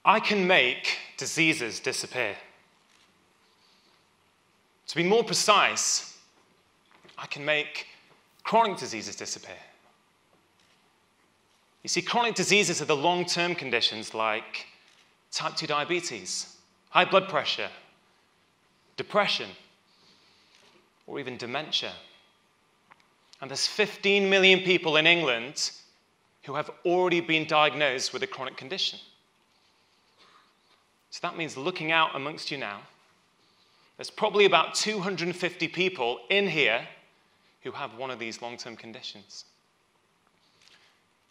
I can make diseases disappear. To be more precise, I can make chronic diseases disappear. You see, chronic diseases are the long-term conditions like type 2 diabetes, high blood pressure, depression, or even dementia. And there's 15 million people in England who have already been diagnosed with a chronic condition. So that means looking out amongst you now, there's probably about 250 people in here who have one of these long-term conditions.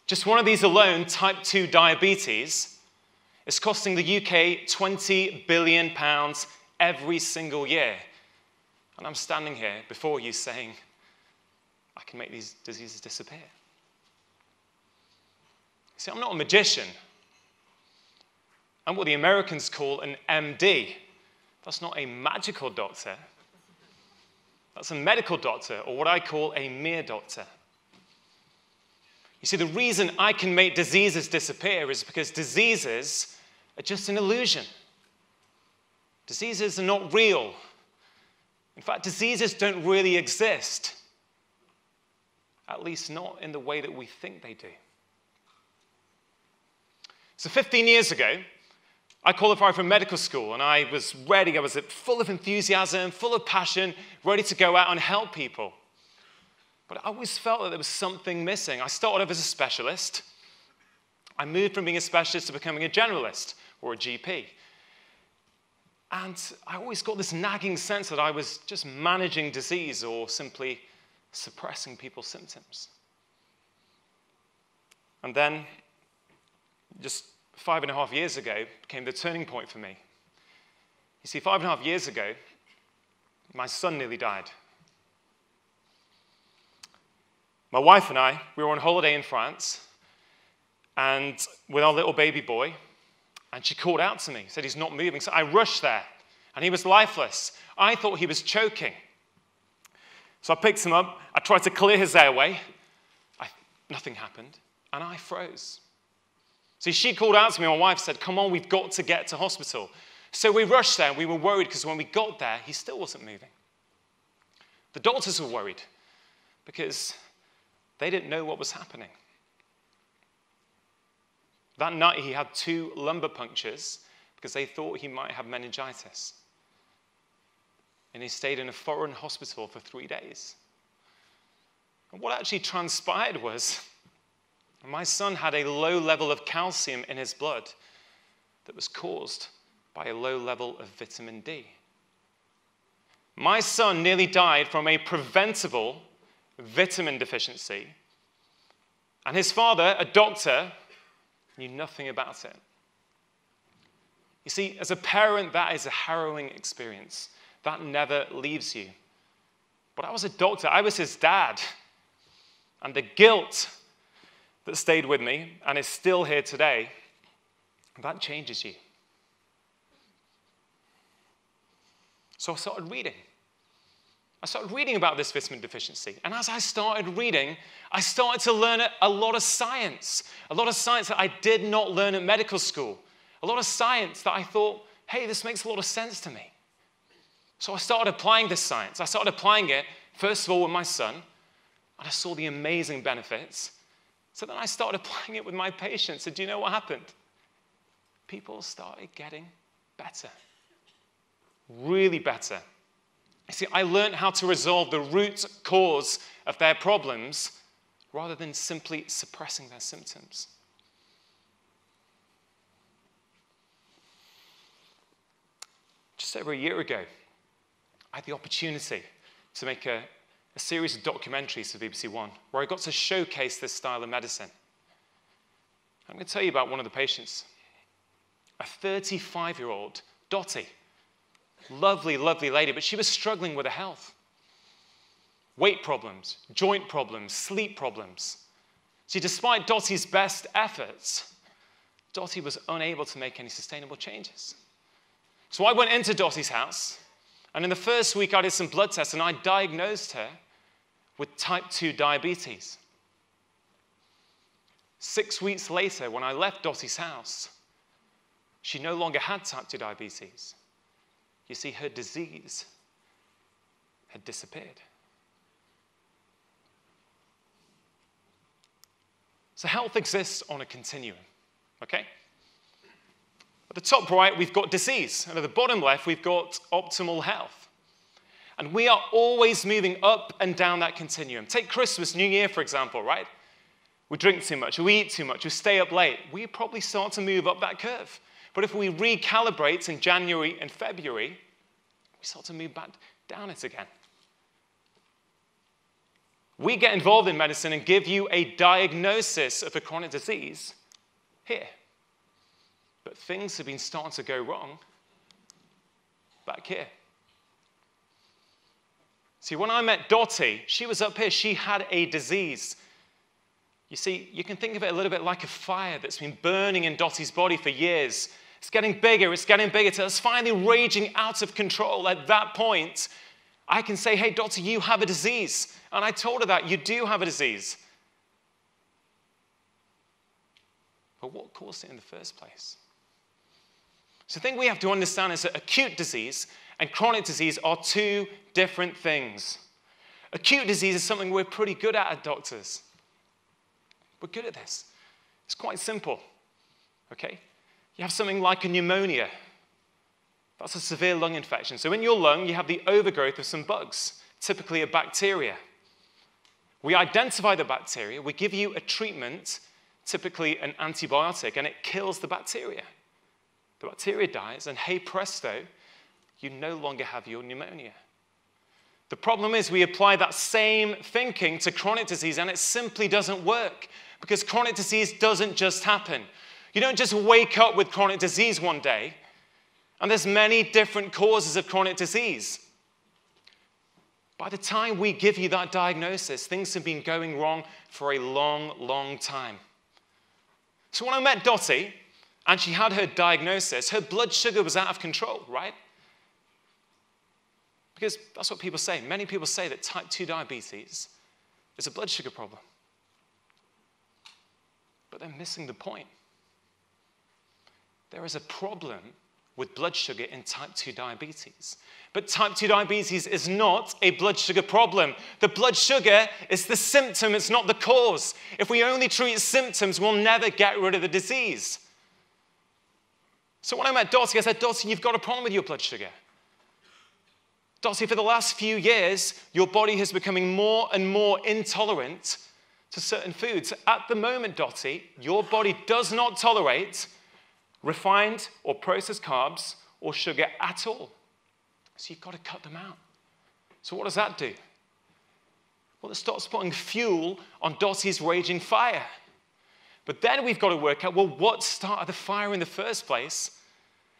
Just one of these alone, type 2 diabetes, is costing the UK £20 billion every single year. And I'm standing here before you saying, I can make these diseases disappear. See, I'm not a magician. I'm what the Americans call an MD. That's not a magical doctor. That's a medical doctor, or what I call a mere doctor. You see, the reason I can make diseases disappear is because diseases are just an illusion. Diseases are not real. In fact, diseases don't really exist. At least not in the way that we think they do. So 15 years ago, I qualified for medical school, and I was ready. I was full of enthusiasm, full of passion, ready to go out and help people. But I always felt that there was something missing. I started off as a specialist. I moved from being a specialist to becoming a generalist, or a GP. And I always got this nagging sense that I was just managing disease or simply suppressing people's symptoms. And then, just 5.5 years ago, came the turning point for me. You see, 5.5 years ago, my son nearly died. My wife and I, we were on holiday in France, and with our little baby boy, and she called out to me, said he's not moving. So I rushed there, and he was lifeless. I thought he was choking. So I picked him up, I tried to clear his airway. Nothing happened, and I froze. See, she called out to me, my wife said, come on, we've got to get to hospital. So we rushed there, and we were worried because when we got there, he still wasn't moving. The doctors were worried because they didn't know what was happening. That night, he had 2 lumbar punctures because they thought he might have meningitis. And he stayed in a foreign hospital for 3 days. And what actually transpired was my son had a low level of calcium in his blood that was caused by a low level of vitamin D. My son nearly died from a preventable vitamin deficiency, and his father, a doctor, knew nothing about it. You see, as a parent, that is a harrowing experience. That never leaves you. But I was a doctor. I was his dad. And the guilt that stayed with me and is still here today, that changes you. So I started reading. I started reading about this vitamin deficiency. And as I started reading, I started to learn a lot of science that I did not learn at medical school. A lot of science that I thought, hey, this makes a lot of sense to me. So I started applying this science. I started applying it, first of all, with my son, and I saw the amazing benefits. So then I started applying it with my patients, and do you know what happened? People started getting better. Really better. You see, I learned how to resolve the root cause of their problems rather than simply suppressing their symptoms. Just over a year ago, I had the opportunity to make a series of documentaries for BBC One where I got to showcase this style of medicine. I'm going to tell you about one of the patients, a 35-year-old Dottie. Lovely, lovely lady, but she was struggling with her health. Weight problems, joint problems, sleep problems. See, despite Dottie's best efforts, Dottie was unable to make any sustainable changes. So I went into Dottie's house, and in the first week I did some blood tests, and I diagnosed her with type 2 diabetes. 6 weeks later, when I left Dottie's house, she no longer had type 2 diabetes. You see, her disease had disappeared. So health exists on a continuum, okay? At the top right, we've got disease, and at the bottom left, we've got optimal health. And we are always moving up and down that continuum. Take Christmas, New Year, for example, right? We drink too much, we eat too much, we stay up late. We probably start to move up that curve. But if we recalibrate in January and February, we start to move back down it again. We get involved in medicine and give you a diagnosis of a chronic disease here. But things have been starting to go wrong back here. See, when I met Dottie, she was up here. She had a disease. You see, you can think of it a little bit like a fire that's been burning in Dottie's body for years. It's getting bigger till it's finally raging out of control. At that point, I can say, hey, Dottie, you have a disease. And I told her that, you do have a disease. But what caused it in the first place? So the thing we have to understand is that acute disease and chronic disease are two different things. Acute disease is something we're pretty good at doctors. We're good at this. It's quite simple, okay? You have something like a pneumonia. That's a severe lung infection. So in your lung, you have the overgrowth of some bugs, typically a bacteria. We identify the bacteria, we give you a treatment, typically an antibiotic, and it kills the bacteria. The bacteria dies, and hey presto, you no longer have your pneumonia. The problem is we apply that same thinking to chronic disease, and it simply doesn't work, because chronic disease doesn't just happen. You don't just wake up with chronic disease one day, and there's many different causes of chronic disease. By the time we give you that diagnosis, things have been going wrong for a long, long time. So when I met Dottie, and she had her diagnosis, her blood sugar was out of control, right? Because that's what people say. Many people say that type 2 diabetes is a blood sugar problem. But they're missing the point. There is a problem with blood sugar in type 2 diabetes. But type 2 diabetes is not a blood sugar problem. The blood sugar is the symptom, it's not the cause. If we only treat symptoms, we'll never get rid of the disease. So when I met Dottie, I said, Dottie, you've got a problem with your blood sugar. Dottie, for the last few years, your body has becoming more and more intolerant to certain foods. At the moment, Dottie, your body does not tolerate refined or processed carbs or sugar at all. So you've got to cut them out. So what does that do? Well, it starts putting fuel on Dottie's raging fire. But then we've got to work out, well, what started the fire in the first place?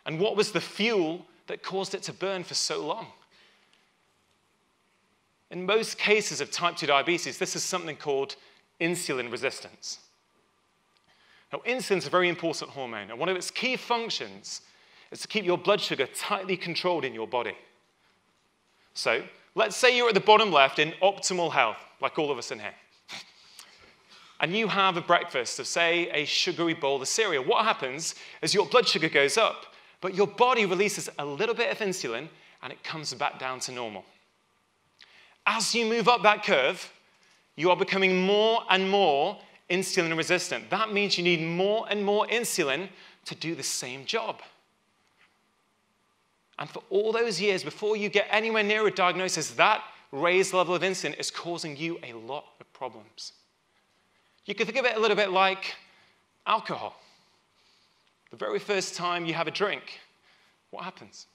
And what was the fuel that caused it to burn for so long? In most cases of type 2 diabetes, this is something called insulin resistance. Now, insulin is a very important hormone, and one of its key functions is to keep your blood sugar tightly controlled in your body. So, let's say you're at the bottom left in optimal health, like all of us in here. And you have a breakfast of, say, a sugary bowl of cereal. What happens is your blood sugar goes up, but your body releases a little bit of insulin, and it comes back down to normal. As you move up that curve, you are becoming more and more insulin resistant. That means you need more and more insulin to do the same job. And for all those years, before you get anywhere near a diagnosis, that raised level of insulin is causing you a lot of problems. You can think of it a little bit like alcohol. The very first time you have a drink, what happens?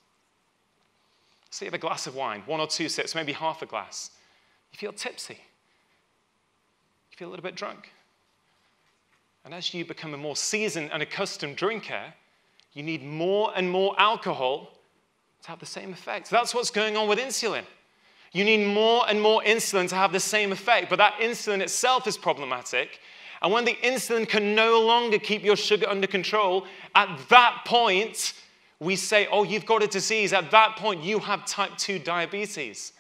Say you have a glass of wine, 1 or 2 sips, maybe half a glass. You feel tipsy. You feel a little bit drunk. And as you become a more seasoned and accustomed drinker, you need more and more alcohol to have the same effect. That's what's going on with insulin. You need more and more insulin to have the same effect, but that insulin itself is problematic. And when the insulin can no longer keep your sugar under control, at that point, we say, oh, you've got a disease. At that point, you have type 2 diabetes.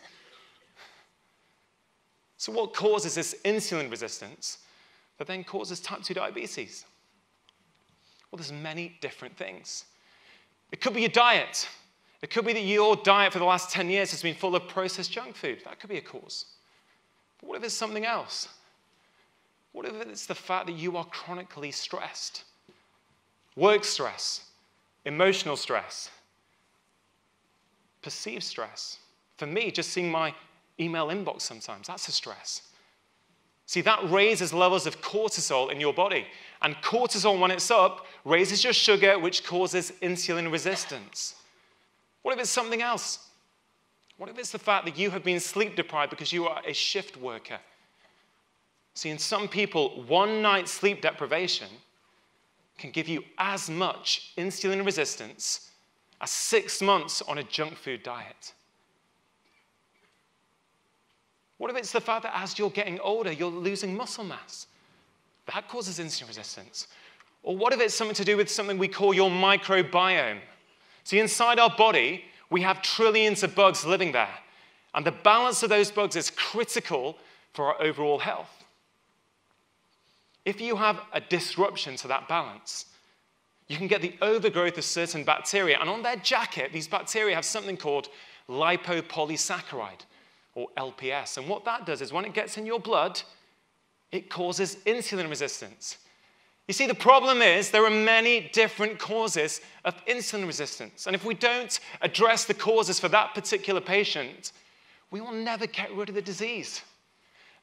So what causes this insulin resistance that then causes type 2 diabetes? Well, there's many different things. It could be your diet. It could be that your diet for the last 10 years has been full of processed junk food. That could be a cause. But what if it's something else? What if it's the fact that you are chronically stressed? Work stress, emotional stress, perceived stress. For me, just seeing my email inbox sometimes, that's a stress. See, that raises levels of cortisol in your body. And cortisol, when it's up, raises your sugar, which causes insulin resistance. What if it's something else? What if it's the fact that you have been sleep deprived because you are a shift worker? See, in some people, one night's sleep deprivation can give you as much insulin resistance as 6 months on a junk food diet. What if it's the fact that as you're getting older, you're losing muscle mass? That causes insulin resistance. Or what if it's something to do with something we call your microbiome? See, inside our body, we have trillions of bugs living there. And the balance of those bugs is critical for our overall health. If you have a disruption to that balance, you can get the overgrowth of certain bacteria. And on their jacket, these bacteria have something called lipopolysaccharide, or LPS. And what that does is when it gets in your blood, it causes insulin resistance. You see, the problem is there are many different causes of insulin resistance. And if we don't address the causes for that particular patient, we will never get rid of the disease.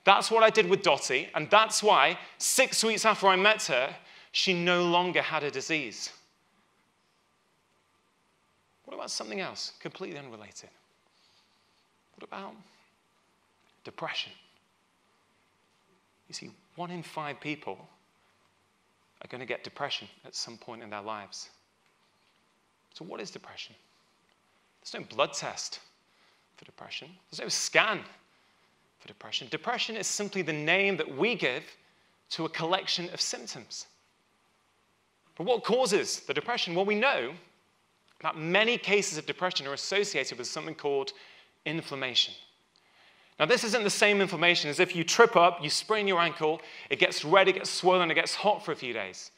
That's what I did with Dottie, and that's why 6 weeks after I met her, she no longer had a disease. What about something else, completely unrelated? What about depression? You see, 1 in 5 people are going to get depression at some point in their lives. So what is depression? There's no blood test for depression. There's no scan for depression. Depression is simply the name that we give to a collection of symptoms. But what causes the depression? Well, we know that many cases of depression are associated with something called inflammation. Now, this isn't the same inflammation as if you trip up, you sprain your ankle, it gets red, it gets swollen, it gets hot for a few days.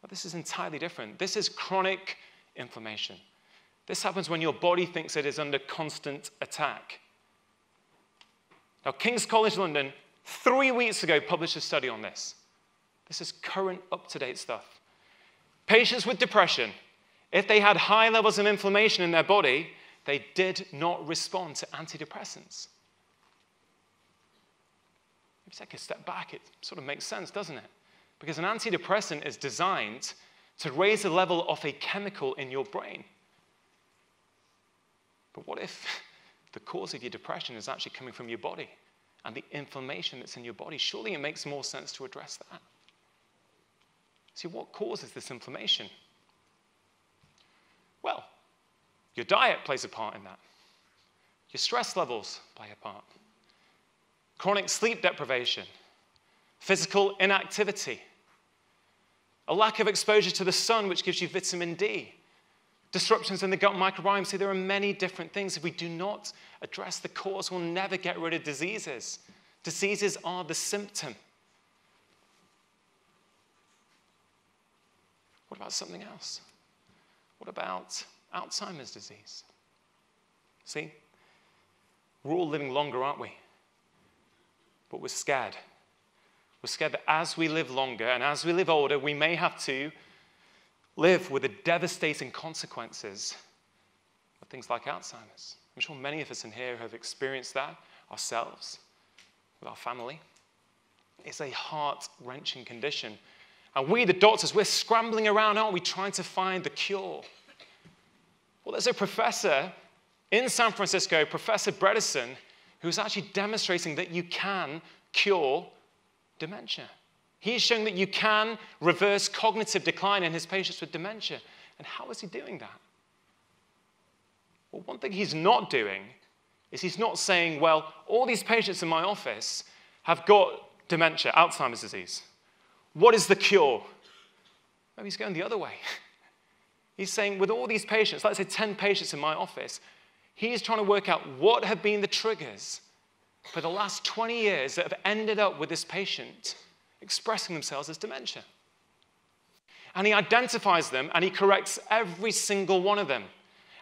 But this is entirely different. This is chronic inflammation. This happens when your body thinks it is under constant attack. Now, King's College London, 3 weeks ago, published a study on this. This is current, up-to-date stuff. Patients with depression, if they had high levels of inflammation in their body, they did not respond to antidepressants. If you take a step back, it sort of makes sense, doesn't it? Because an antidepressant is designed to raise the level of a chemical in your brain. But what if the cause of your depression is actually coming from your body and the inflammation that's in your body? Surely it makes more sense to address that. See, what causes this inflammation? Well, your diet plays a part in that. Your stress levels play a part. Chronic sleep deprivation, physical inactivity, a lack of exposure to the sun, which gives you vitamin D, disruptions in the gut microbiome. See, there are many different things. If we do not address the cause, we'll never get rid of diseases. Diseases are the symptom. What about something else? What about Alzheimer's disease? See, we're all living longer, aren't we? But we're scared. We're scared that as we live longer and as we live older, we may have to live with the devastating consequences of things like Alzheimer's. I'm sure many of us in here have experienced that ourselves, with our family. It's a heart-wrenching condition. And we, the doctors, we're scrambling around, aren't we, trying to find the cure. Well, there's a professor in San Francisco, Professor Bredesen, who's actually demonstrating that you can cure dementia. He's showing that you can reverse cognitive decline in his patients with dementia. And how is he doing that? Well, one thing he's not doing is he's not saying, well, all these patients in my office have got dementia, Alzheimer's disease. What is the cure? No, he's going the other way. He's saying, with all these patients, let's say 10 patients in my office, he's trying to work out what have been the triggers for the last 20 years that have ended up with this patient expressing themselves as dementia. And he identifies them, and he corrects every single one of them.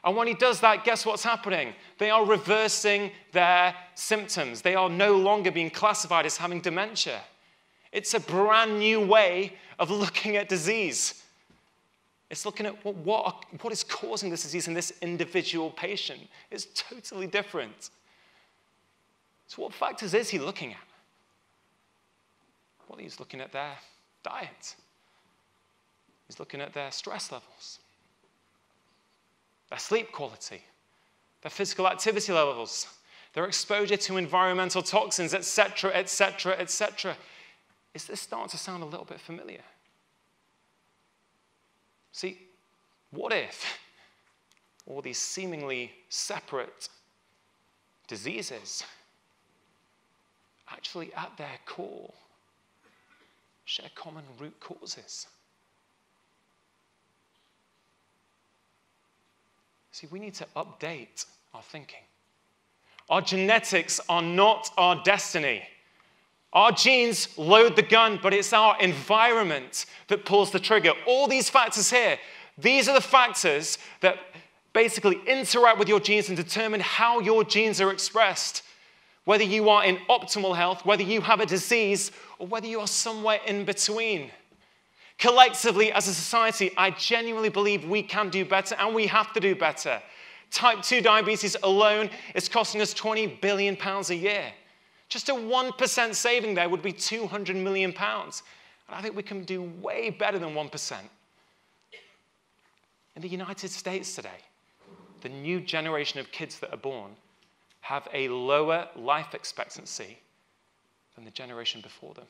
And when he does that, guess what's happening? They are reversing their symptoms. They are no longer being classified as having dementia. It's a brand new way of looking at disease. It's looking at what is causing this disease in this individual patient. It's totally different. So what factors is he looking at? Well, he's looking at their diet. He's looking at their stress levels, their sleep quality, their physical activity levels, their exposure to environmental toxins, etc., etc., etc. Is this starting to sound a little bit familiar? See, what if all these seemingly separate diseases actually at their core share common root causes? See, we need to update our thinking. Our genetics are not our destiny. Our genes load the gun, but it's our environment that pulls the trigger. All these factors here, these are the factors that basically interact with your genes and determine how your genes are expressed. Whether you are in optimal health, whether you have a disease, or whether you are somewhere in between. Collectively, as a society, I genuinely believe we can do better, and we have to do better. Type 2 diabetes alone is costing us £20 billion a year. Just a 1% saving there would be £200 million. And I think we can do way better than 1%. In the United States today, the new generation of kids that are born have a lower life expectancy than the generation before them.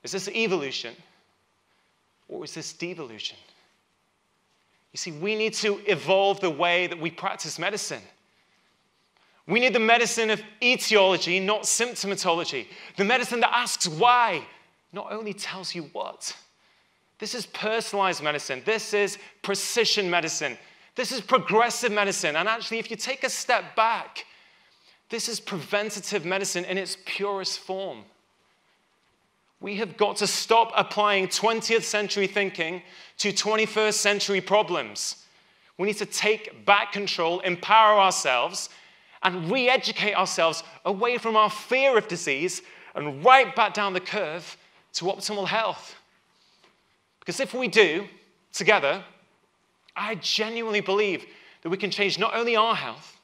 Is this evolution, or is this devolution? You see, we need to evolve the way that we practice medicine. We need the medicine of etiology, not symptomatology. The medicine that asks why, not only tells you what. This is personalized medicine. This is precision medicine. This is progressive medicine. And actually, if you take a step back, this is preventative medicine in its purest form. We have got to stop applying 20th century thinking to 21st century problems. We need to take back control, empower ourselves, and re-educate ourselves away from our fear of disease and right back down the curve to optimal health. Because if we do, together, I genuinely believe that we can change not only our health,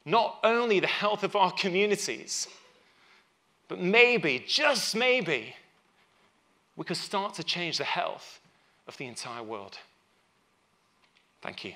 not only the health of our communities, but maybe, just maybe, we could start to change the health of the entire world. Thank you.